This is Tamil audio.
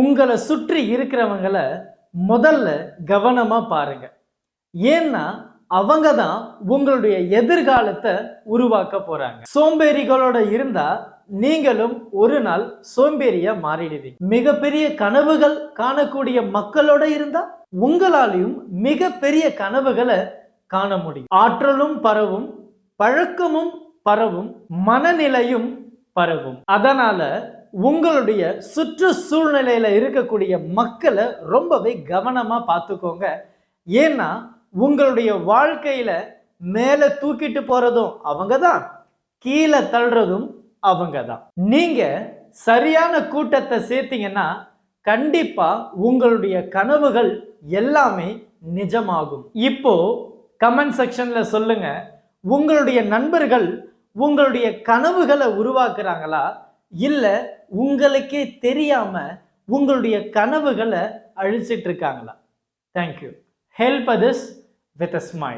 உங்களை சுற்றி இருக்கிறவங்கள முதல்ல கவனமா பாருங்க. ஏன்னா அவங்க தான் உங்களுடைய எதிர்காலத்தை உருவாக்க போறாங்க. சோம்பேறிகளோட இருந்தா நீங்களும் ஒரு நாள் சோம்பேறியா மாறிடுவீங்க. மிகப்பெரிய கனவுகள் காணக்கூடிய மக்களோட இருந்தா உங்களாலையும் மிகப்பெரிய கனவுகளை காண முடியும். ஆற்றலும் பரவும், பழக்கமும் பரவும், மனநிலையும் பரவும். அதனால உங்களுடைய சுற்றுச்சூழ்நிலையில இருக்கக்கூடிய மக்களை ரொம்பவே கவனமா பார்த்துக்கோங்க. ஏன்னா உங்களுடைய வாழ்க்கையில மேல தூக்கிட்டு போறதும் அவங்க தான், கீழே தள்ளுறதும் அவங்க தான். நீங்க சரியான கூட்டத்தை சேர்த்தீங்கன்னா கண்டிப்பா உங்களுடைய கனவுகள் எல்லாமே நிஜமாகும். இப்போ கமெண்ட் செக்ஷன்ல சொல்லுங்க, உங்களுடைய நண்பர்கள் உங்களுடைய கனவுகளை உருவாக்குறாங்களா, இல்ல உங்களுக்கே தெரியாம உங்களுடைய கனவுகளை அழிச்சிட்டு இருக்காங்களா? Thank you. Help others with a smile.